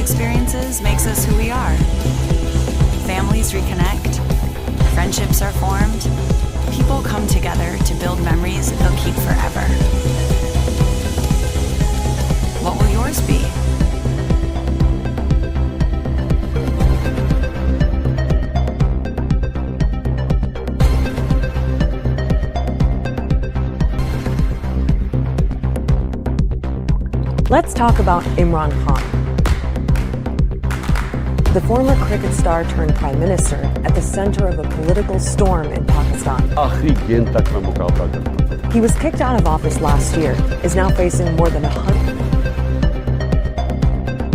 Experiences makes us who we are. Families reconnect, friendships are formed, people come together to build memories they'll keep forever. What will yours be? Let's talk about Imran Khan, the former cricket star turned prime minister at the center of a political storm in Pakistan. He was kicked out of office last year, is now facing more than 100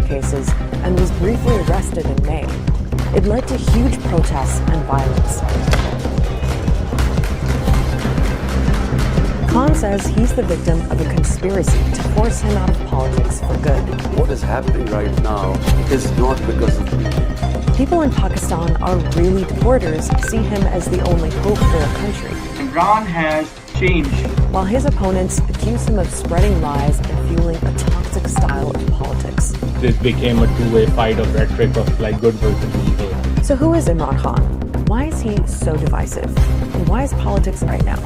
cases, and was briefly arrested in May. It led to huge protests and violence. Khan says he's the victim of a conspiracy to force him out of politics for good. What is happening right now is not because of me. People in Pakistan are really supporters, see him as the only hope for their country. Imran has changed. While his opponents accuse him of spreading lies and fueling a toxic style of politics. This became a two-way fight of rhetoric of like good versus evil. So who is Imran Khan? Why is he so divisive? And why is politics right now?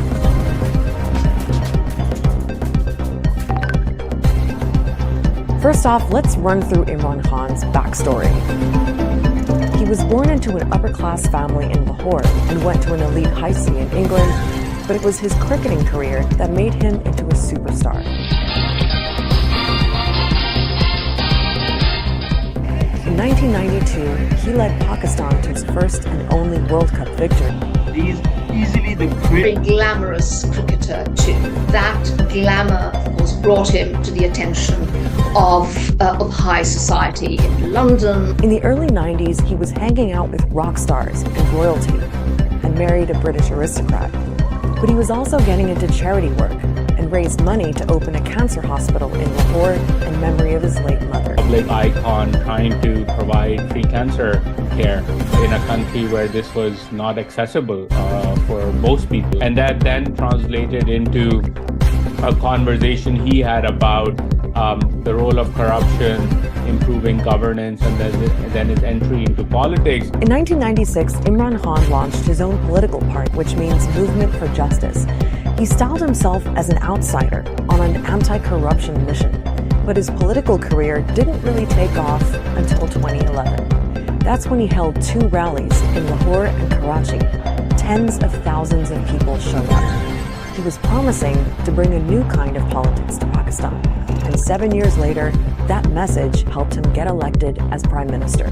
First off, let's run through Imran Khan's backstory. He was born into an upper-class family in Lahore and went to an elite high school in England, but it was his cricketing career that made him into a superstar. In 1992, he led Pakistan to its first and only World Cup victory. He's easily the very glamorous cricketer too. That glamour, of course, brought him to the attention of high society in London. In the early 90s, he was hanging out with rock stars and royalty and married a British aristocrat. But he was also getting into charity work and raised money to open a cancer hospital in Lahore in memory of his late mother. Public icon trying to provide free cancer care in a country where this was not accessible for most people. And that then translated into a conversation he had about the role of corruption, improving governance, and then his entry into politics. In 1996, Imran Khan launched his own political party, which means Movement for Justice. He styled himself as an outsider on an anti-corruption mission, but his political career didn't really take off until 2011. That's when he held 2 rallies in Lahore and Karachi. Tens of thousands of people showed up. He was promising to bring a new kind of politics to Pakistan. And 7 years later, that message helped him get elected as Prime Minister.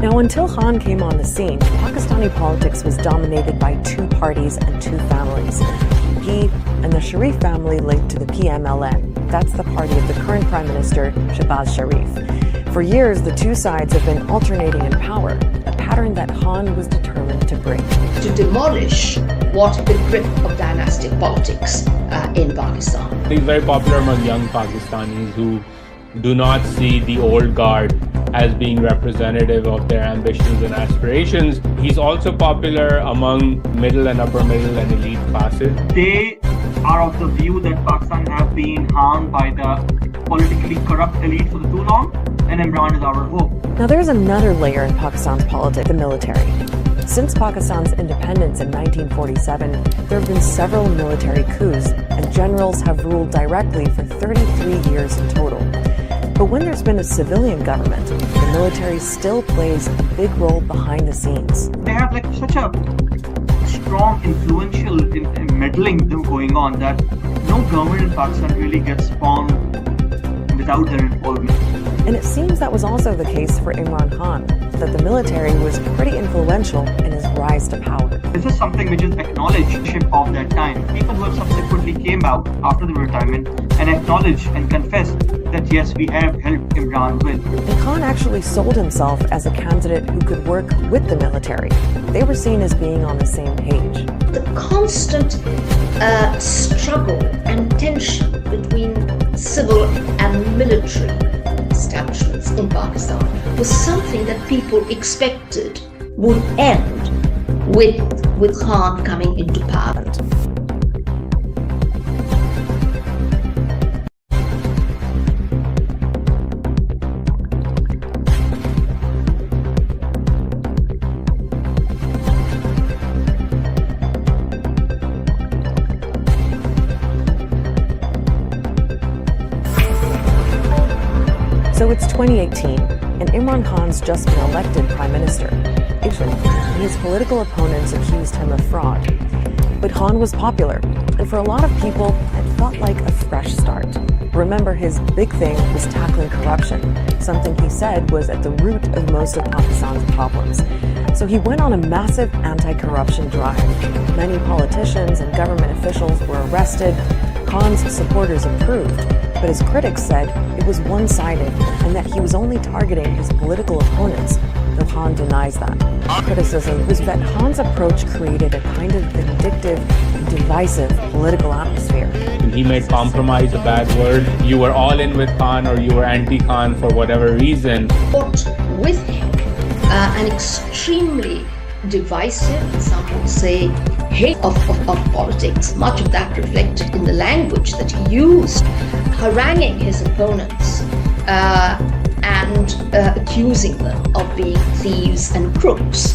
Now, until Khan came on the scene, Pakistani politics was dominated by 2 parties and 2 families. He and the Sharif family linked to the PMLN. That's the party of the current Prime Minister, Shehbaz Sharif. For years, the two sides have been alternating in power, a pattern that Khan was determined to break. To demolish what the grip of dynastic politics in Pakistan. He's very popular among young Pakistanis who do not see the old guard as being representative of their ambitions and aspirations. He's also popular among middle and upper middle and elite classes. They are of the view that Pakistan have been harmed by the politically corrupt elite for too long, and Imran is our hope. Now there's another layer in Pakistan's politics, the military. Since Pakistan's independence in 1947, there have been several military coups, and generals have ruled directly for 33 years in total. But when there's been a civilian government, the military still plays a big role behind the scenes. They have like such a strong, influential meddling going on that no government in Pakistan really gets formed without their involvement. And it seems that was also the case for Imran Khan, that the military was pretty influential in his rise to power. This is something which is acknowledged of that time. People who have subsequently came out after the retirement and acknowledged and confessed that yes, we have helped Imran win. And Khan actually sold himself as a candidate who could work with the military. They were seen as being on the same page. The constant struggle and tension between civil and military establishments in Pakistan was something that people expected would end with Khan coming into power. So it's 2018, and Imran Khan's just been elected Prime Minister. And his political opponents accused him of fraud. But Khan was popular, and for a lot of people, it felt like a fresh start. Remember, his big thing was tackling corruption, something he said was at the root of most of Pakistan's problems. So he went on a massive anti-corruption drive. Many politicians and government officials were arrested. Khan's supporters approved, but his critics said it was one-sided and that he was only targeting his political opponents, though Khan denies that. Criticism was that Khan's approach created a kind of vindictive and divisive political atmosphere. He made compromise a bad word. You were all in with Khan or you were anti-Khan for whatever reason. Brought with him an extremely divisive, some would say, hate of politics. Much of that reflected in the language that he used, haranguing his opponents and accusing them of being thieves and crooks.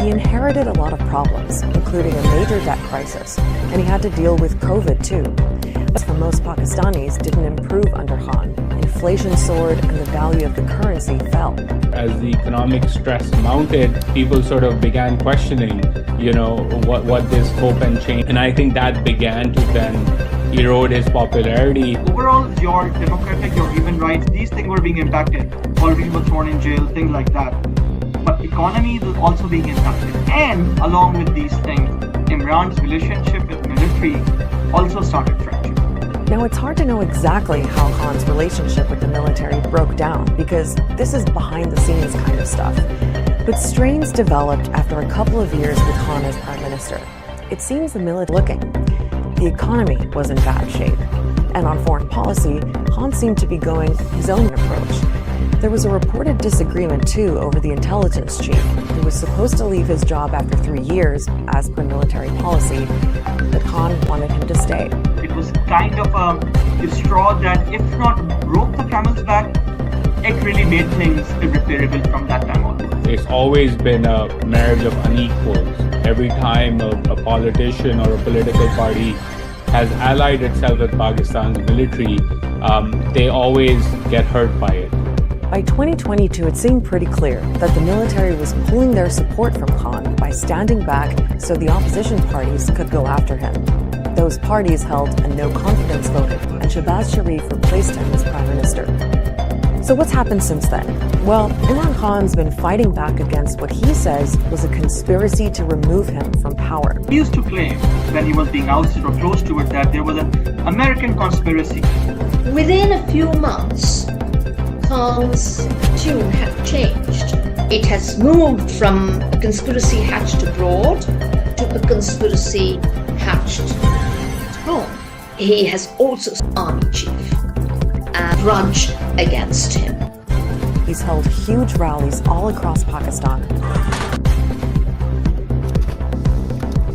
He inherited a lot of problems, including a major debt crisis, and he had to deal with COVID too. But for most Pakistanis, didn't improve under Khan. Inflation soared and the value of the currency fell. As the economic stress mounted, people sort of began questioning, what this hope and change. And I think that began to then erode his popularity. Overall, your democratic, your human rights, these things were being impacted. Politicians were thrown in jail, things like that. But economy was also being impacted. And along with these things, Imran's relationship with military also started fracturing. Now, it's hard to know exactly how Khan's relationship with the military broke down because this is behind-the-scenes kind of stuff. But strains developed after a couple of years with Khan as Prime Minister. It seems the military looking. The economy was in bad shape. And on foreign policy, Khan seemed to be going his own approach. There was a reported disagreement, too, over the intelligence chief, who was supposed to leave his job after 3 years, as per military policy, but Khan wanted him to stay. It was kind of a straw that, if not broke the camel's back, it really made things irreparable from that time onwards. It's always been a marriage of unequals. Every time a politician or a political party has allied itself with Pakistan's military, they always get hurt by it. By 2022, it seemed pretty clear that the military was pulling their support from Khan by standing back so the opposition parties could go after him. Those parties held a no-confidence vote, and Shehbaz Sharif replaced him as prime minister. So what's happened since then? Well, Imran Khan's been fighting back against what he says was a conspiracy to remove him from power. He used to claim, when he was being ousted or close to it, that there was an American conspiracy. Within a few months, Khan's tune had changed. It has moved from a conspiracy hatched abroad to a conspiracy hatched at home. He has also army chief and grudge against him. He's held huge rallies all across Pakistan.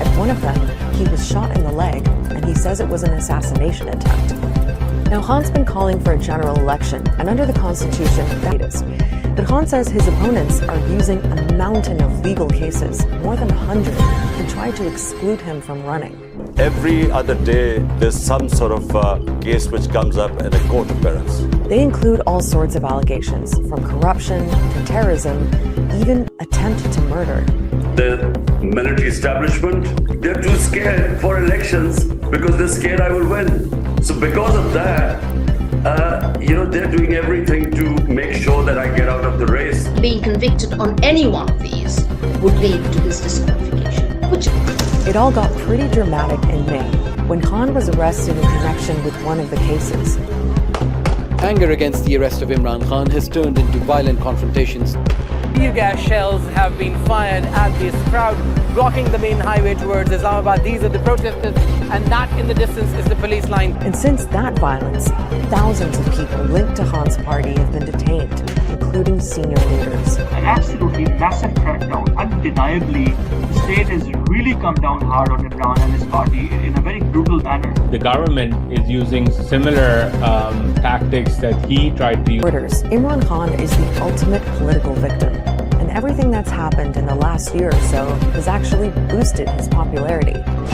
At one of them, he was shot in the leg, and he says it was an assassination attempt. Now, Khan's been calling for a general election, and under the Constitution, that is. But Khan says his opponents are using a mountain of legal cases, more than 100, to try to exclude him from running. Every other day, there's some sort of case which comes up at a court appearance. They include all sorts of allegations, from corruption to terrorism, even attempt to murder. The military establishment, they're too scared for elections because they're scared I will win. So because of that, they're doing everything to make sure that I get out of the race. Being convicted on any one of these would lead to his disqualification, which It all got pretty dramatic in May, when Khan was arrested in connection with one of the cases. Anger against the arrest of Imran Khan has turned into violent confrontations. Tear gas shells have been fired at this crowd, blocking the main highway towards Islamabad. These are the protesters, and that in the distance is the police line. And since that violence, thousands of people linked to Khan's party have been detained, including senior leaders. An absolutely massive crackdown. Undeniably, the state has really come down hard on Imran and his party in a very brutal manner. The government is using similar tactics that he tried to use. Reporters, Imran Khan is the ultimate political victim, and everything that's happened in the last year or so has actually boosted his popularity.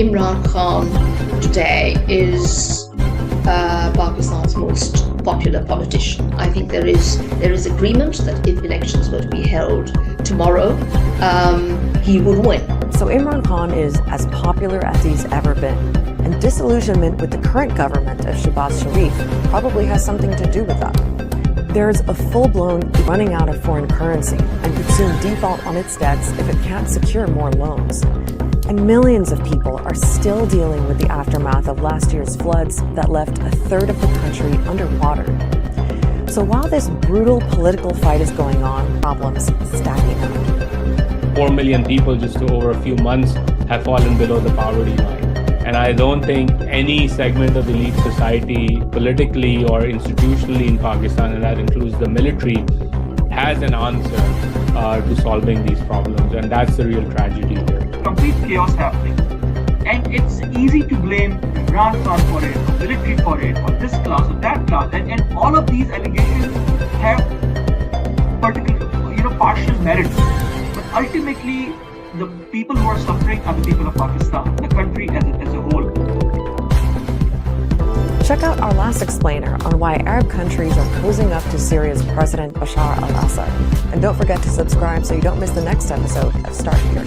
Imran Khan today is Pakistan's most popular politician. I think there is agreement that if elections were to be held tomorrow, he would win. So Imran Khan is as popular as he's ever been, and disillusionment with the current government of Shehbaz Sharif probably has something to do with that. There's a full-blown running out of foreign currency and could soon default on its debts if it can't secure more loans. And millions of people are still dealing with the aftermath of last year's floods that left a third of the country underwater. So while this brutal political fight is going on, problems stacking up. 4 million people just over a few months have fallen below the poverty line. And I don't think any segment of the elite society, politically or institutionally in Pakistan, and that includes the military, has an answer to solving these problems. And that's the real tragedy here. Complete chaos happening. And it's easy to blame Imran Khan for it, or military for it, or this class, or that class. And all of these allegations have partial merit. But ultimately, the people who are suffering are the people of Pakistan, the country as a whole. Check out our last explainer on why Arab countries are cozying up to Syria's President Bashar al-Assad. And don't forget to subscribe so you don't miss the next episode of Start Here.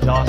50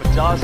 50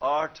8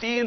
3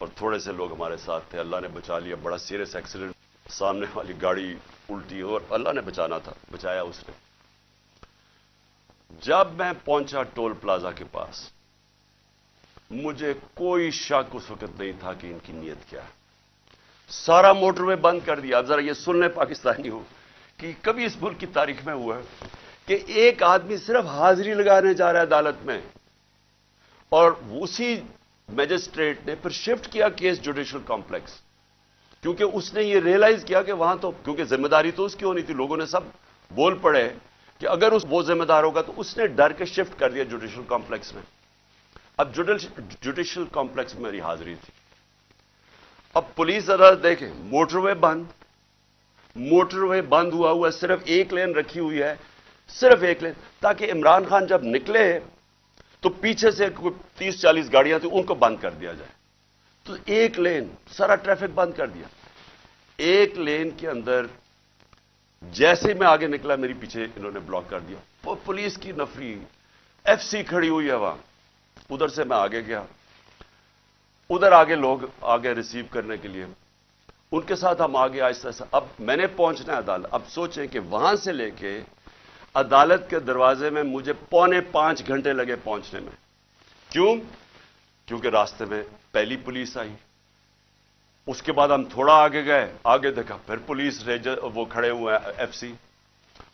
اور تھوڑے سے لوگ ہمارے ساتھ تھے. اللہ نے بچا لیا. بڑا سیریس ایکسیڈنٹ, سامنے والی گاڑی الٹی اور اللہ نے بچانا تھا, بچایا اس نے. جب میں پہنچا ٹول پلازا کے پاس, مجھے کوئی شک اس وقت نہیں تھا کہ ان کی نیت کیا ہے. سارا موٹر وے بند کر دیا. اب ذرا یہ سن لیں پاکستانی ہو کہ کبھی اس ملک کی تاریخ میں ہوا ہے کہ ایک آدمی صرف حاضری لگانے جا رہا ہے عدالت میں, اور اسی میجسٹریٹ نے پھر شفٹ کیا کیس جوڈیشل کمپلیکس, کیونکہ اس نے یہ ریئلائز کیا کہ وہاں تو کیونکہ ذمہ داری تو اس کی ہونی تھی. لوگوں نے سب بول پڑے کہ اگر وہ ذمہ دار ہوگا, تو اس نے ڈر کے شفٹ کر دیا جوڈیشل کمپلیکس میں. اب جوڈیشل کمپلیکس میں میری حاضری تھی. اب پولیس عدالت دیکھیں, موٹر وے بند ہوا صرف ایک لین رکھی ہوئی ہے, صرف ایک لین, تاکہ عمران خان جب نکلے تو پیچھے سے 30-40 گاڑیاں تھیں, ان کو بند کر دیا جائے. تو ایک لین, سارا ٹریفک بند کر دیا. ایک لین کے اندر جیسے میں آگے نکلا, میری پیچھے انہوں نے بلاک کر دیا. پولیس کی نفری, ایف سی کھڑی ہوئی ہے وہاں. ادھر سے میں آگے گیا, ادھر آگے لوگ آگے ریسیو کرنے کے لیے, ان کے ساتھ ہم آگے آہستہ آہستہ. اب میں نے پہنچنا ہے عدالت. اب سوچیں کہ وہاں سے لے کے عدالت کے دروازے میں مجھے 4.25 گھنٹے لگے پہنچنے میں. کیوں؟ کیونکہ راستے میں پہلی پولیس آئی, اس کے بعد ہم تھوڑا آگے گئے, آگے دیکھا پھر پولیس ریجر وہ کھڑے ہوئے ہیں ایف سی,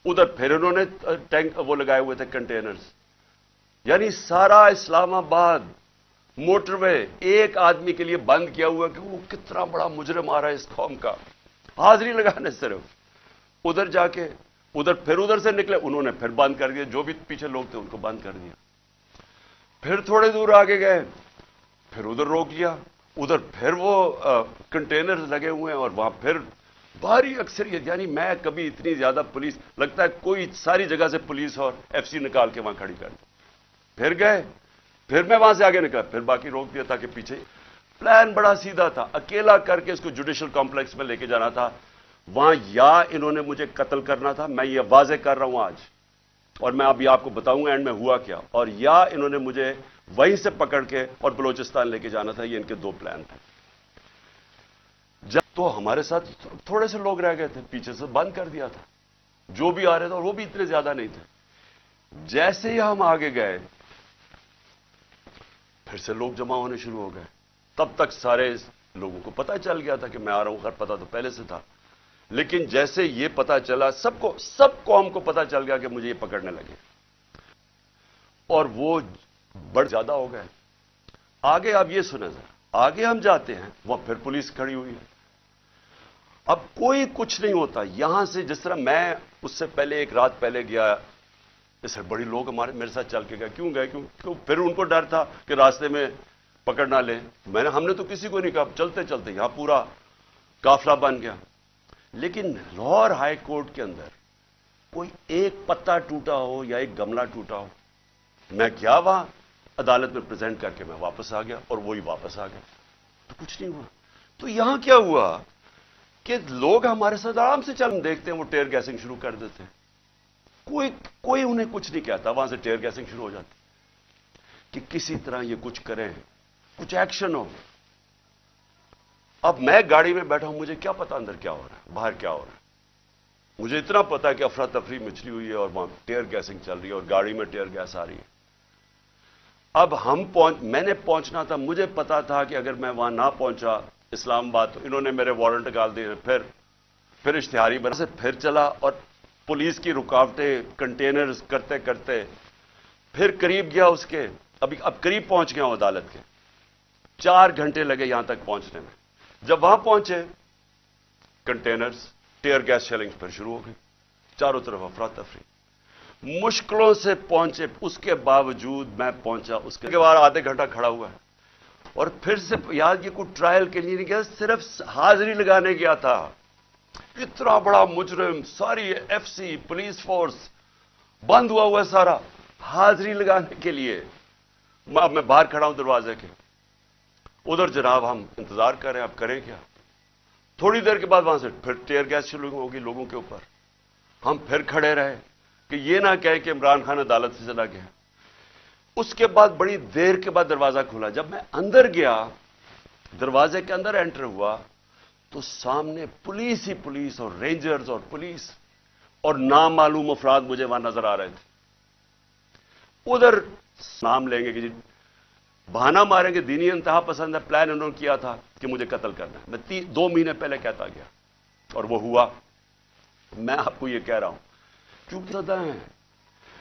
ادھر پھر انہوں نے ٹینک وہ لگائے ہوئے تھے کنٹینرز. یعنی سارا اسلام آباد موٹر وے ایک آدمی کے لیے بند کیا ہوا کہ وہ کتنا بڑا مجرم آ رہا ہے اس قوم کا, حاضری لگانے صرف. ادھر جا کے ادھر سے نکلے, انہوں نے پھر بند کر دیا. جو بھی پیچھے لوگ تھے ان کو بند کر دیا. پھر تھوڑے دور آگے گئے, پھر ادھر روک لیا. ادھر پھر وہ کنٹینرز لگے ہوئے ہیں, اور وہاں پھر بھاری اکثریت. یعنی میں کبھی اتنی زیادہ پولیس, لگتا ہے کوئی ساری جگہ سے پولیس اور ایف سی نکال کے وہاں کھڑی کر دی. پھر گئے, پھر میں وہاں سے آگے نکلا, پھر باقی روک دیا تاکہ پیچھے. پلان بڑا سیدھا تھا, اکیلا کر کے اس کو جوڈیشل کمپلیکس میں لے کے جانا تھا. وہاں یا انہوں نے مجھے قتل کرنا تھا, میں یہ واضح کر رہا ہوں آج, اور میں ابھی آپ کو بتاؤں گا اینڈ میں ہوا کیا, اور یا انہوں نے مجھے وہیں سے پکڑ کے اور بلوچستان لے کے جانا تھا. یہ ان کے دو پلان تھے. جب تو ہمارے ساتھ تھوڑے سے لوگ رہ گئے تھے, پیچھے سے بند کر دیا تھا. جو بھی آ رہے تھے, اور وہ بھی اتنے زیادہ نہیں تھے. جیسے ہی ہم آگے گئے, پھر سے لوگ جمع ہونے شروع ہو گئے. تب تک سارے لوگوں کو پتہ چل گیا تھا کہ میں آ رہا ہوں. خیر پتہ تو پہلے سے تھا, لیکن جیسے یہ پتہ چلا, سب قوم کو پتہ چل گیا کہ مجھے یہ پکڑنے لگے, اور وہ بڑھ زیادہ ہو گئے. آگے آپ یہ سنیں ذرا, آگے ہم جاتے ہیں, وہاں پھر پولیس کھڑی ہوئی ہے. اب کوئی کچھ نہیں ہوتا. یہاں سے جس طرح میں اس سے پہلے ایک رات پہلے گیا, اس سے بڑی لوگ میرے ساتھ چل کے گئے. کیوں گئے؟ کیوں پھر ان کو ڈر تھا کہ راستے میں پکڑ نہ لیں. ہم نے تو کسی کو نہیں کہا, چلتے چلتے یہاں پورا قافلہ بن گیا. لیکن لاہور ہائی کورٹ کے اندر کوئی ایک پتا ٹوٹا ہو یا ایک گملہ ٹوٹا ہو. میں کیا وہاں عدالت میں پریزنٹ کر کے میں واپس آ گیا, اور وہی واپس آ گیا, تو کچھ نہیں ہوا. تو یہاں کیا ہوا کہ لوگ ہمارے ساتھ آرام سے چل, دیکھتے ہیں وہ ٹیئر گیسنگ شروع کر دیتے ہیں. کوئی انہیں کچھ نہیں کہتا. وہاں سے ٹیئر گیسنگ شروع ہو جاتی کہ کسی طرح یہ کچھ کریں, کچھ ایکشن ہو. اب میں گاڑی میں بیٹھا ہوں, مجھے کیا پتا اندر کیا ہو رہا ہے, باہر کیا ہو رہا ہے. مجھے اتنا پتا ہے کہ افراتفری مچلی ہوئی ہے, اور وہاں ٹیئر گیسنگ چل رہی ہے, اور گاڑی میں ٹیئر گیس آ رہی ہے. اب میں نے پہنچنا تھا. مجھے پتا تھا کہ اگر میں وہاں نہ پہنچا اسلام آباد, تو انہوں نے میرے وارنٹ نکال دیے. پھر اشتہاری بنا سے پھر چلا, اور پولیس کی رکاوٹیں کنٹینرز کرتے کرتے پھر قریب گیا اس کے. اب قریب پہنچ گیا ہوں عدالت کے. 4 گھنٹے لگے یہاں تک پہنچنے میں. جب وہاں پہنچے, کنٹینرز ٹیئر گیس شیلنگ پھر شروع ہو گئی. چاروں طرف افراتفری. مشکلوں سے پہنچے, اس کے باوجود میں پہنچا. اس کے بعد آدھے گھنٹہ کھڑا ہوا ہے, اور پھر سے یاد, یہ کوئی ٹرائل کے لیے نہیں گیا, صرف حاضری لگانے گیا تھا. اتنا بڑا مجرم, ساری ایف سی پولیس فورس بند ہوا ہے سارا, حاضری لگانے کے لیے. اب میں باہر کھڑا ہوں دروازے کے. ادھر جناب ہم انتظار کر رہے ہیں, اب کریں کیا. تھوڑی دیر کے بعد وہاں سے پھر ٹیئر گیس شروع ہوگی لوگوں کے اوپر. ہم پھر کھڑے رہے کہ یہ نہ کہے کہ عمران خان عدالت سے چلا گیا. اس کے بعد بڑی دیر کے بعد دروازہ کھلا. جب میں اندر گیا دروازے کے اندر انٹر ہوا تو سامنے پولیس ہی پولیس اور رینجرز اور پولیس اور نامعلوم افراد مجھے وہاں نظر آ رہے تھے. ادھر نام لیں گے کہ جی بہانہ ماریں گے دینی انتہا پسند ہے، پلان انہوں نے کیا تھا کہ مجھے قتل کرنا ہے. میں 2 مہینے پہلے کہتا گیا اور وہ ہوا. میں آپ کو یہ کہہ رہا ہوں کیونکہ زدہ ہیں،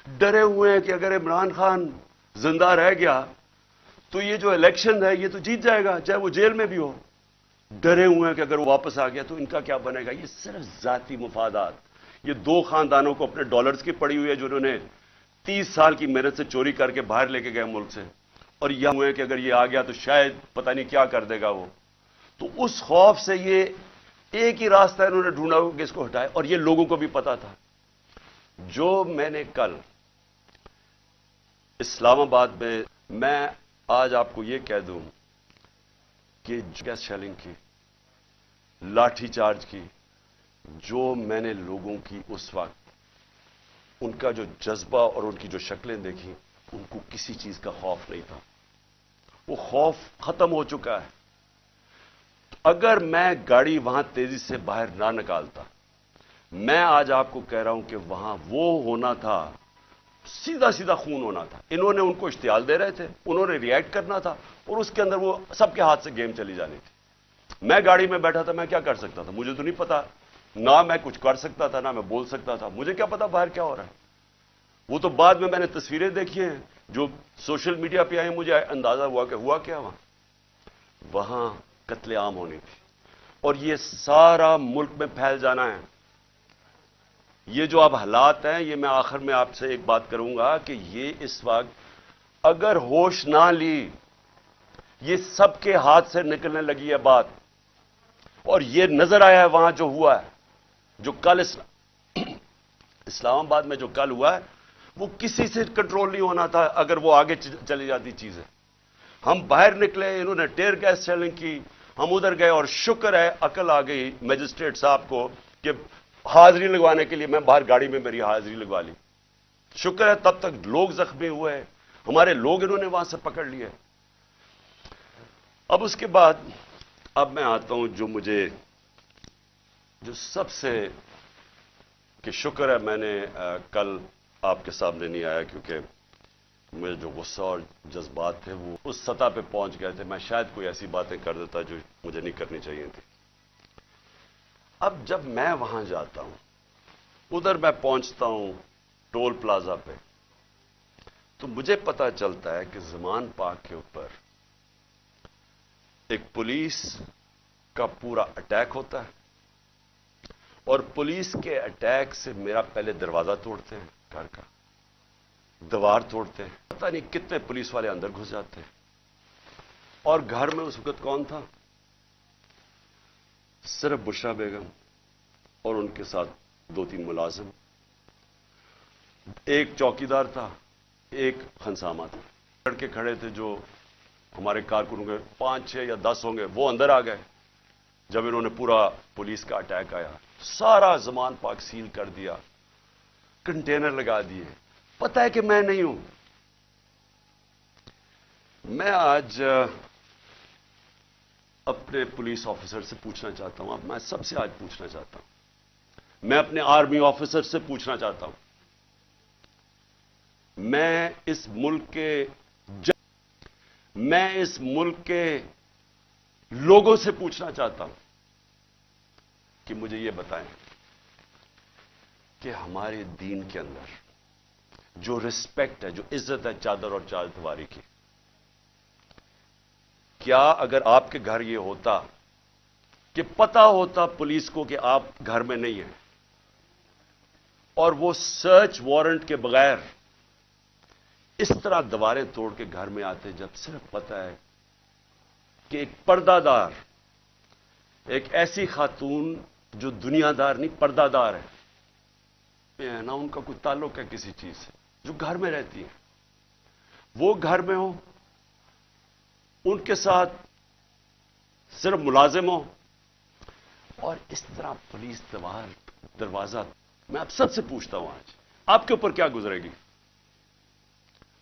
ڈرے ہوئے ہیں کہ اگر عمران خان زندہ رہ گیا تو یہ جو الیکشن ہے یہ تو جیت جائے گا چاہے وہ جیل میں بھی ہو. ڈرے ہوئے ہیں کہ اگر وہ واپس آ گیا تو ان کا کیا بنے گا. یہ صرف ذاتی مفادات. یہ 2 خاندانوں کو اپنے ڈالرز کی پڑی ہوئی ہے جنہوں نے 30 سال کی محنت سے چوری کر کے باہر لے کے گئے ملک سے، اور یہ ہوئے ہیں کہ اگر یہ آ گیا تو شاید پتہ نہیں کیا کر دے گا وہ. تو اس خوف سے یہ ایک ہی راستہ انہوں نے ڈھونڈا ہوا کہ اس کو ہٹائے، اور یہ لوگوں کو بھی پتا تھا. جو میں نے کل اسلام آباد میں آج آپ کو یہ کہہ دوں کہ گیس شیلنگ کی، لاٹھی چارج کی، جو میں نے لوگوں کی اس وقت ان کا جو جذبہ اور ان کی جو شکلیں دیکھی، ان کو کسی چیز کا خوف نہیں تھا. وہ خوف ختم ہو چکا ہے. اگر میں گاڑی وہاں تیزی سے باہر نہ نکالتا، میں آج آپ کو کہہ رہا ہوں کہ وہاں وہ ہونا تھا، سیدھا سیدھا خون ہونا تھا. انہوں نے ان کو اشتعال دے رہے تھے، انہوں نے ریئیکٹ کرنا تھا، اور اس کے اندر وہ سب کے ہاتھ سے گیم چلی جانی تھی. میں گاڑی میں بیٹھا تھا، میں کیا کر سکتا تھا؟ مجھے تو نہیں پتا، نہ میں کچھ کر سکتا تھا نہ میں بول سکتا تھا. مجھے کیا پتا باہر کیا ہو رہا ہے. وہ تو بعد میں نے تصویریں دیکھی ہیں جو سوشل میڈیا پہ آئی، مجھے اندازہ ہوا کہ ہوا کیا وہاں قتل عام ہونی تھی، اور یہ سارا ملک میں پھیل جانا ہے. یہ جو اب حالات ہیں، یہ میں آخر میں آپ سے ایک بات کروں گا کہ یہ اس وقت اگر ہوش نہ لی، یہ سب کے ہاتھ سے نکلنے لگی ہے بات. اور یہ نظر آیا ہے وہاں جو ہوا ہے، جو کل اسلام آباد میں جو کل ہوا ہے، وہ کسی سے کنٹرول نہیں ہونا تھا اگر وہ آگے چلی جاتی چیزیں. ہم باہر نکلے، انہوں نے ٹیئر گیس شیلنگ کی، ہم ادھر گئے، اور شکر ہے عقل آ گئی میجسٹریٹ صاحب کو کہ حاضری لگوانے کے لیے میں باہر گاڑی میں میری حاضری لگوا لی. شکر ہے تب تک لوگ زخمی ہوئے، ہمارے لوگ انہوں نے وہاں سے پکڑ لیے. اب اس کے بعد اب میں آتا ہوں جو سب سے کہ شکر ہے میں نے کل آپ کے سامنے نہیں آیا، کیونکہ مجھے جو غصہ اور جذبات تھے وہ اس سطح پہ پہنچ گئے تھے. میں شاید کوئی ایسی باتیں کر دیتا جو مجھے نہیں کرنی چاہیے تھی. اب جب میں وہاں جاتا ہوں، ادھر میں پہنچتا ہوں ٹول پلازا پہ، تو مجھے پتا چلتا ہے کہ زمان پاک کے اوپر ایک پولیس کا پورا اٹیک ہوتا ہے، اور پولیس کے اٹیک سے میرا پہلے دروازہ توڑتے ہیں، گھر کا دیوار توڑتے ہیں. پتہ نہیں کتنے پولیس والے اندر گھس جاتے ہیں. اور گھر میں اس وقت کون تھا؟ صرف بشرا بیگم اور ان کے ساتھ 2-3 ملازم، ایک چوکیدار تھا، ایک خنسامہ تھا. لڑکے کھڑے تھے جو ہمارے کارکنوں کے 5-6 یا 10 ہوں گے، وہ اندر آ گئے جب انہوں نے پورا پولیس کا اٹیک آیا. سارا زمان پاک سیل کر دیا، کنٹینر لگا دیے. پتہ ہے کہ میں نہیں ہوں. میں آج اپنے پولیس آفیسر سے پوچھنا چاہتا ہوں، میں سب سے آج پوچھنا چاہتا ہوں، میں اپنے آرمی آفیسر سے پوچھنا چاہتا ہوں، میں اس ملک کے لوگوں سے پوچھنا چاہتا ہوں کہ مجھے یہ بتائیں کہ ہمارے دین کے اندر جو رسپیکٹ ہے، جو عزت ہے چادر اور چار دیواری کی، کیا اگر آپ کے گھر یہ ہوتا کہ پتا ہوتا پولیس کو کہ آپ گھر میں نہیں ہیں، اور وہ سرچ وارنٹ کے بغیر اس طرح دیواریں توڑ کے گھر میں آتے، جب صرف پتا ہے کہ ایک پردہ دار، ایک ایسی خاتون جو دنیا دار نہیں پردہ دار ہے نہ ان کا کوئی تعلق ہے کسی چیز سے، جو گھر میں رہتی ہے، وہ گھر میں ہو، ان کے ساتھ صرف ملازم ہو، اور اس طرح پولیس دروازہ. میں آپ سب سے پوچھتا ہوں آج آپ کے اوپر کیا گزرے گی؟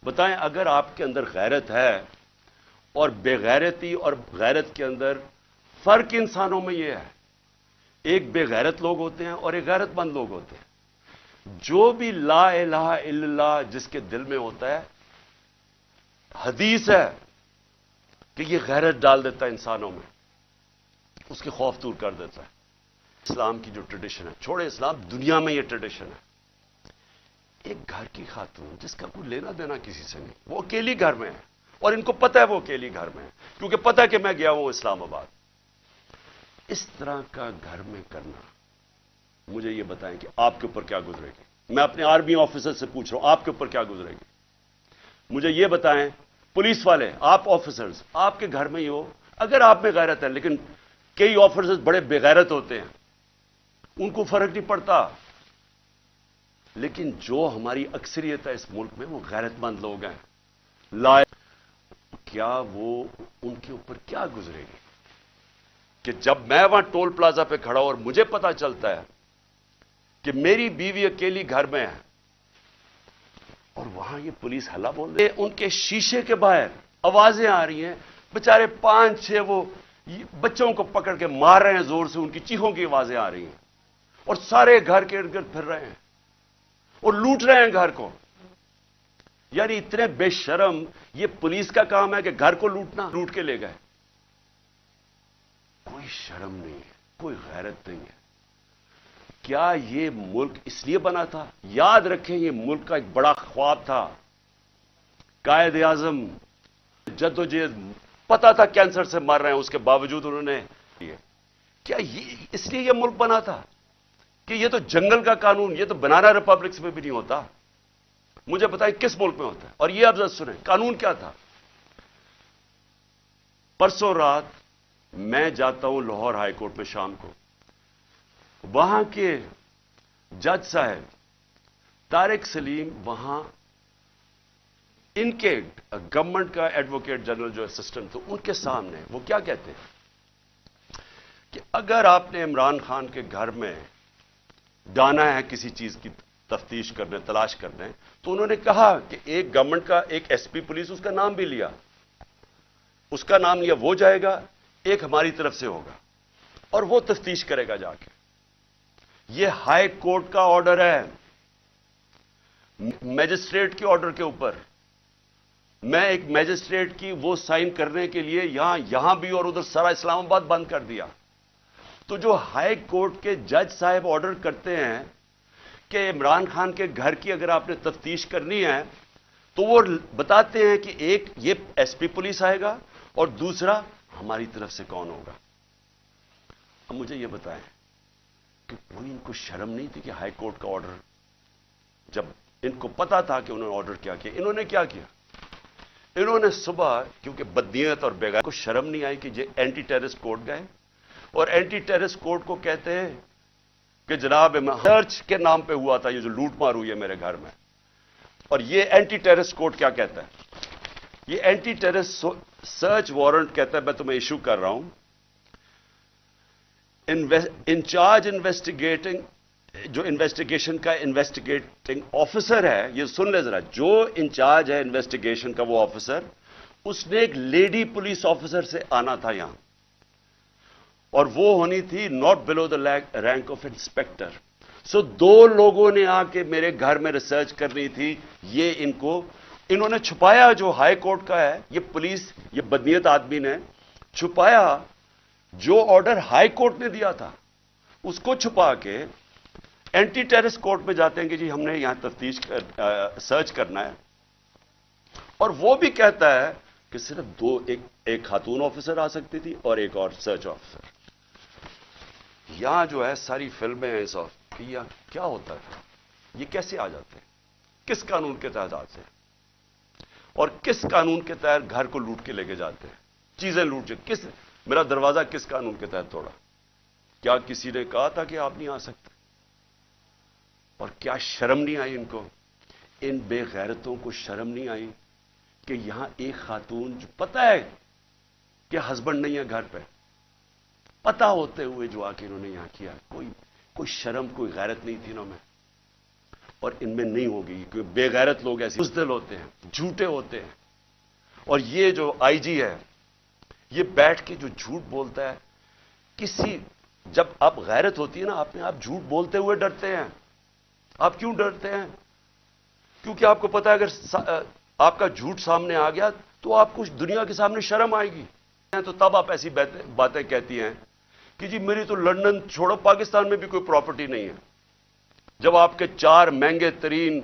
بتائیں. اگر آپ کے اندر غیرت ہے اور بےغیرتی اور غیرت کے اندر فرق انسانوں میں یہ ہے، ایک بے غیرت لوگ ہوتے ہیں اور ایک غیرت مند لوگ ہوتے ہیں۔ جو بھی لا الہ الا اللہ جس کے دل میں ہوتا ہے، حدیث ہے کہ یہ غیرت ڈال دیتا ہے انسانوں میں، اس کے خوف دور کر دیتا ہے۔ اسلام کی جو ٹریڈیشن ہے، چھوڑے اسلام، دنیا میں یہ ٹریڈیشن ہے، ایک گھر کی خاتون جس کا کوئی لینا دینا کسی سے نہیں، وہ اکیلی گھر میں ہے، اور ان کو پتہ ہے وہ اکیلی گھر میں ہے، کیونکہ پتہ ہے کہ میں گیا ہوں اسلام آباد۔ اس طرح کا گھر میں کرنا، مجھے یہ بتائیں کہ آپ کے اوپر کیا گزرے گی؟ میں اپنے آرمی آفیسر سے پوچھ رہا ہوں، آپ کے اوپر کیا گزرے گی؟ مجھے یہ بتائیں، پولیس والے، آپ آفیسرز، آپ کے گھر میں ہی ہو، اگر آپ میں غیرت ہے، لیکن کئی آفیسرز بڑے بے غیرت ہوتے ہیں، ان کو فرق نہیں پڑتا، لیکن جو ہماری اکثریت ہے اس ملک میں، وہ غیرت مند لوگ ہیں، کیا وہ ان کے اوپر کیا گزرے گی کہ جب میں وہاں ٹول پلازا پہ کھڑا ہوں اور مجھے پتا چلتا ہے کہ میری بیوی اکیلی گھر میں ہے، اور وہاں یہ پولیس ہلا بول رہی ہے، ان کے شیشے کے باہر آوازیں آ رہی ہیں، بےچارے 5-6 وہ بچوں کو پکڑ کے مار رہے ہیں زور سے، ان کی چیخوں کی آوازیں آ رہی ہیں، اور سارے گھر کے ارد گرد پھر رہے ہیں اور لوٹ رہے ہیں گھر کو۔ یعنی اتنے بے شرم، یہ پولیس کا کام ہے کہ گھر کو لوٹنا، لوٹ کے لے گئے۔ کوئی شرم نہیں ہے، کوئی غیرت نہیں ہے۔ کیا یہ ملک اس لیے بنا تھا؟ یاد رکھیں، یہ ملک کا ایک بڑا خواب تھا۔ قائد اعظم جدوجہد، پتا تھا کینسر سے مر رہے ہیں، اس کے باوجود انہوں نے کیا اس لیے یہ ملک بنا تھا کہ یہ تو جنگل کا قانون، یہ تو بنانا ریپبلکس میں بھی نہیں ہوتا۔ مجھے بتائیں کس ملک میں ہوتا ہے؟ اور یہ اب ذرا سنیں، قانون کیا تھا؟ پرسوں رات میں جاتا ہوں لاہور ہائی کورٹ میں شام کو، وہاں کے جج صاحب طارق سلیم، وہاں ان کے گورنمنٹ کا ایڈوکیٹ جنرل جو اسسٹنٹ تو ان کے سامنے وہ کیا کہتے ہیں کہ اگر آپ نے عمران خان کے گھر میں ڈانا ہے کسی چیز کی تفتیش کرنے، تلاش کرنے، تو انہوں نے کہا کہ ایک گورنمنٹ کا ایک ایس پی پولیس، اس کا نام بھی لیا، اس کا نام لیا، وہ جائے گا، ایک ہماری طرف سے ہوگا، اور وہ تفتیش کرے گا جا کے۔ یہ ہائی کورٹ کا آرڈر ہے، میجسٹریٹ کے آرڈر کے اوپر۔ میں ایک میجسٹریٹ کی وہ سائن کرنے کے لیے یہاں بھی اور ادھر سارا اسلام آباد بند کر دیا۔ تو جو ہائی کورٹ کے جج صاحب آرڈر کرتے ہیں کہ عمران خان کے گھر کی اگر آپ نے تفتیش کرنی ہے، تو وہ بتاتے ہیں کہ ایک یہ ایس پی پولیس آئے گا اور دوسرا ہماری طرف سے کون ہوگا۔ اب مجھے یہ بتائیں کہ کوئی ان کو شرم نہیں تھی کہ ہائی کورٹ کا آرڈر، جب ان کو پتا تھا کہ انہوں نے آرڈر کیا کیا، انہوں نے کیا کیا؟ انہوں نے صبح، کیونکہ بدنیت اور بے غیرتی کو شرم نہیں آئی کہ یہ اینٹی ٹیررسٹ کورٹ گئے، اور اینٹی ٹیررسٹ کورٹ کو کہتے ہیں کہ جناب سرچ کے نام پہ ہوا تھا یہ جو لوٹ مار ہوئی ہے میرے گھر میں، اور یہ اینٹی ٹیررسٹ کورٹ کیا کہتا ہے؟ یہ اینٹی ٹیررسٹ سرچ وارنٹ کہتا ہے میں تمہیں ایشو کر رہا ہوں، انچارج انویسٹیگیٹنگ، جو انویسٹیگیشن کا انویسٹیگیٹنگ آفیسر ہے، یہ سن لے ذرا، جو انچارج ہے انویسٹیگیشن کا وہ آفیسر، اس نے ایک لیڈی پولیس آفیسر سے آنا تھا یہاں، اور وہ ہونی تھی not below the rank of inspector. So 2 لوگوں نے آ کے میرے گھر میں ریسرچ کرنی تھی، یہ انہوں نے چھپایا، جو ہائی کورٹ کا ہے، یہ پولیس، یہ بدنیت آدمی نے چھپایا جو آرڈر ہائی کورٹ نے دیا تھا، اس کو چھپا کے اینٹی ٹیررسٹ کورٹ میں جاتے ہیں کہ جی ہم نے یہاں تفتیش سرچ کرنا ہے، اور وہ بھی کہتا ہے کہ صرف ایک خاتون آفیسر آ سکتی تھی اور ایک اور سرچ آفیسر۔ یہاں جو ہے ساری فلمیں ہیں کہ یہ کیا ہوتا ہے، یہ کیسے آ جاتے ہیں، کس قانون کے تحت آتے ہیں، اور کس قانون کے تحت گھر کو لوٹ کے لے کے جاتے ہیں، چیزیں لوٹ کے، میرا دروازہ کس قانون کے تحت توڑا؟ کیا کسی نے کہا تھا کہ آپ نہیں آ سکتے؟ اور کیا شرم نہیں آئی ان کو؟ ان بے غیرتوں کو شرم نہیں آئی کہ یہاں ایک خاتون جو پتہ ہے کہ ہسبینڈ نہیں ہے گھر پہ، پتہ ہوتے ہوئے جو آ کے انہوں نے یہاں کیا، کوئی شرم، کوئی غیرت نہیں تھی انہوں میں، اور ان میں نہیں ہوگی، کیونکہ بے غیرت لوگ ایسے بزدل ہوتے ہیں، جھوٹے ہوتے ہیں۔ اور یہ جو آئی جی ہے یہ بیٹھ کے جو جھوٹ بولتا ہے، کسی جب آپ غیرت ہوتی ہے نا، آپ جھوٹ بولتے ہوئے ڈرتے ہیں. آپ کیوں ڈرتے ہیں؟ کیونکہ آپ کو پتا ہے اگر آپ کا جھوٹ سامنے آ گیا تو آپ کو دنیا کے سامنے شرم آئے گی. تو تب آپ ایسی باتیں کہتی ہیں کہ جی میری تو لندن چھوڑو، پاکستان میں بھی کوئی پراپرٹی نہیں ہے. جب آپ کے 4 مہنگے ترین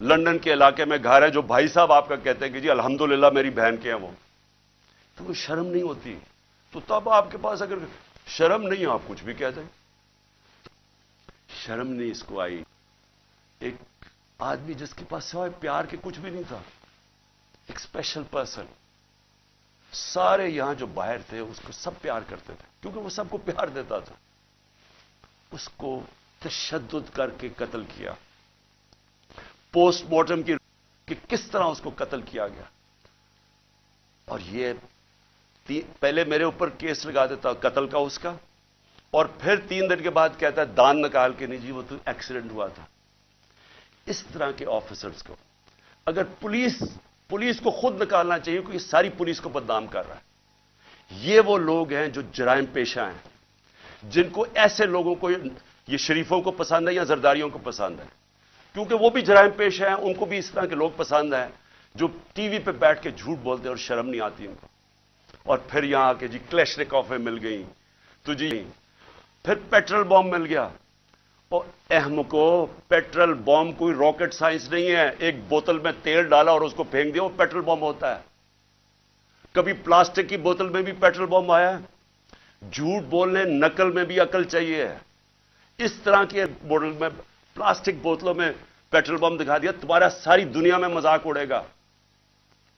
لندن کے علاقے میں گھر ہے، جو بھائی صاحب آپ کا کہتے ہیں کہ جی الحمدللہ میری بہن کے ہیں وہ، تو کوئی شرم نہیں ہوتی. تو تب آپ کے پاس اگر شرم نہیں ہے، آپ کچھ بھی کہہ دیں. شرم نہیں اس کو آئی. ایک آدمی جس کے پاس سوائے پیار کے کچھ بھی نہیں تھا، ایک اسپیشل پرسن. سارے یہاں جو باہر تھے اس کو سب پیار کرتے تھے کیونکہ وہ سب کو پیار دیتا تھا. اس کو تشدد کر کے قتل کیا. پوسٹ مارٹم کی کہ کس طرح اس کو قتل کیا گیا. اور یہ پہلے میرے اوپر کیس لگا دیتا قتل کا اس کا، اور پھر 3 دن کے بعد کہتا ہے دان نکال کے نہیں جی وہ تو ایکسیڈنٹ ہوا تھا. اس طرح کے آفیسرز کو اگر پولیس کو خود نکالنا چاہیے کہ یہ ساری پولیس کو بدنام کر رہا ہے. یہ وہ لوگ ہیں جو جرائم پیشہ ہیں، جن کو ایسے لوگوں کو یہ شریفوں کو پسند ہے یا زرداریوں کو پسند ہے، کیونکہ وہ بھی جرائم پیشہ ہیں. ان کو بھی اس طرح کے لوگ پسند ہیں جو ٹی وی پہ بیٹھ کے جھوٹ بولتے ہیں اور شرم نہیں آتی ان کو. اور پھر یہاں کے جی کلیشنکوفیں مل گئیں تو جی پھر پیٹرول بم مل گیا. اور احمقو، پیٹرول بم کوئی راکٹ سائنس نہیں ہے. ایک بوتل میں تیل ڈالا اور اس کو پھینک دیا وہ پیٹرول بم ہوتا ہے. کبھی پلاسٹک کی بوتل میں بھی پیٹرول بم آیا ہے. جھوٹ بولنے نقل میں بھی عقل چاہیے. اس طرح کے بوتل میں پلاسٹک بوتلوں میں پیٹرول بم دکھا دیا، تمہارا ساری دنیا میں مذاق اڑے گا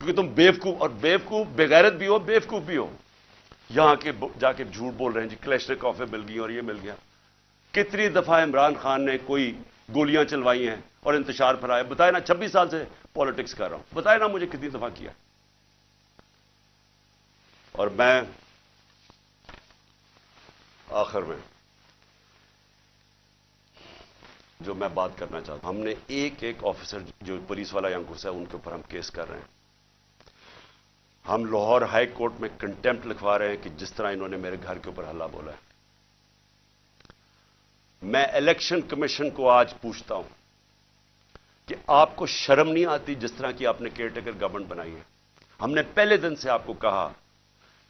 کیونکہ تم بیوقوف، اور بیوقوف بغیرت بھی ہو، بیوقوف بھی ہو. یہاں کے جا کے جھوٹ بول رہے ہیں جی کلیشنکوفیں مل گئی اور یہ مل گیا. کتنی دفعہ عمران خان نے کوئی گولیاں چلوائی ہیں اور انتشار پھیلایا؟ بتائے نا. 26 سال سے پالیٹکس کر رہا ہوں، بتائے نا مجھے کتنی دفعہ کیا. اور میں آخر میں جو میں بات کرنا چاہتا ہوں، ہم نے ایک آفیسر جو پولیس والا یہاں گھسا ہے ان کے اوپر ہم کیس کر رہے ہیں. ہم لاہور ہائی کورٹ میں کنٹیمپٹ لکھوا رہے ہیں کہ جس طرح انہوں نے میرے گھر کے اوپر حلہ بولا ہے. میں الیکشن کمیشن کو آج پوچھتا ہوں کہ آپ کو شرم نہیں آتی جس طرح کی آپ نے کیئر ٹیکر گورنمنٹ بنائی ہے؟ ہم نے پہلے دن سے آپ کو کہا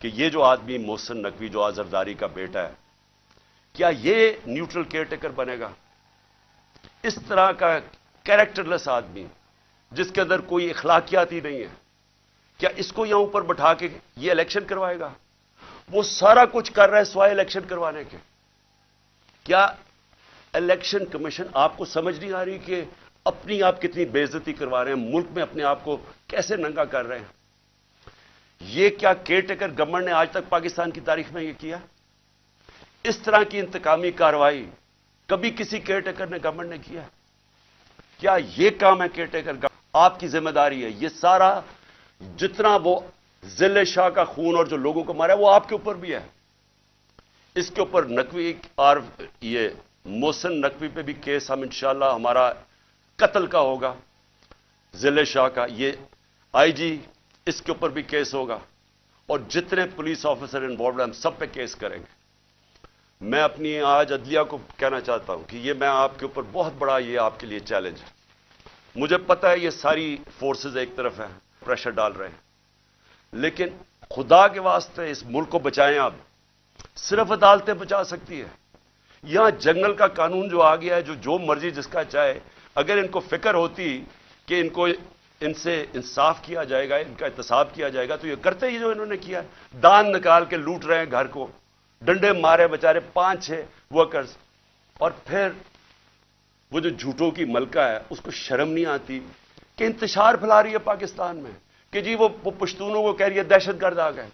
کہ یہ جو آدمی محسن نقوی جو زرداری کا بیٹا ہے، کیا یہ نیوٹرل کیئر ٹیکر بنے گا؟ اس طرح کا کیریکٹر لیس آدمی جس کے اندر کوئی اخلاقیات ہی نہیں ہے، کیا اس کو یہاں اوپر بٹھا کے یہ الیکشن کروائے گا؟ وہ سارا کچھ کر رہا ہے سوائے الیکشن کروانے کے. کیا الیکشن کمیشن آپ کو سمجھ نہیں آ رہی کہ اپنی آپ کتنی بے عزتی کروا رہے ہیں، ملک میں اپنے آپ کو کیسے ننگا کر رہے ہیں؟ یہ کیا کیئر ٹیکر گورنمنٹ نے آج تک پاکستان کی تاریخ میں یہ کیا؟ اس طرح کی انتقامی کارروائی کبھی کسی کیئر ٹیکر نے گورنمنٹ نے کیا؟ کیا یہ کام ہے کیئر ٹیکر کا؟ آپ کی ذمہ داری ہے. یہ سارا جتنا وہ ضلع شاہ کا خون اور جو لوگوں کو مارا ہے وہ آپ کے اوپر بھی ہے. اس کے اوپر نقوی اور یہ محسن نقوی پہ بھی کیس ہم انشاءاللہ ہمارا قتل کا ہوگا، ضلع شاہ کا. یہ آئی جی اس کے اوپر بھی کیس ہوگا، اور جتنے پولیس آفیسر انوالوڈ ہیں ہم سب پہ کیس کریں گے. میں اپنی آج عدلیہ کو کہنا چاہتا ہوں کہ یہ میں آپ کے اوپر بہت بڑا یہ آپ کے لیے چیلنج ہے. مجھے پتا ہے یہ ساری فورسز ایک طرف ہیں پریشر ڈال رہے ہیں، لیکن خدا کے واسطے اس ملک کو بچائیں. آپ صرف عدالتیں بچا سکتی ہے. یہاں جنگل کا قانون جو آ گیا ہے جو مرضی جس کا چاہے، اگر ان کو فکر ہوتی کہ ان سے انصاف کیا جائے گا، ان کا احتساب کیا جائے گا، تو یہ کرتے ہی جو انہوں نے کیا. دان نکال کے لوٹ رہے ہیں گھر کو، ڈنڈے مارے بیچارے 5-6 ورکرز. اور پھر وہ جو جھوٹوں کی ملکہ ہے اس کو شرم نہیں آتی کہ انتشار پھیلا رہی ہے پاکستان میں کہ جی وہ پشتونوں کو کہہ رہی ہے دہشت گرد آ گئے.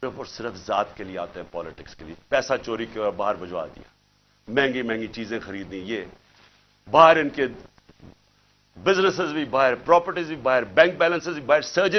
اور صرف ذات کے لیے آتے ہیں پالیٹکس کے لیے. پیسہ چوری کے اور باہر بھجوا دیا، مہنگی مہنگی چیزیں خریدنی، یہ باہر ان کے بزنسز بھی باہر، پراپرٹیز بھی باہر، بینک بیلنسز بھی باہر، سرجری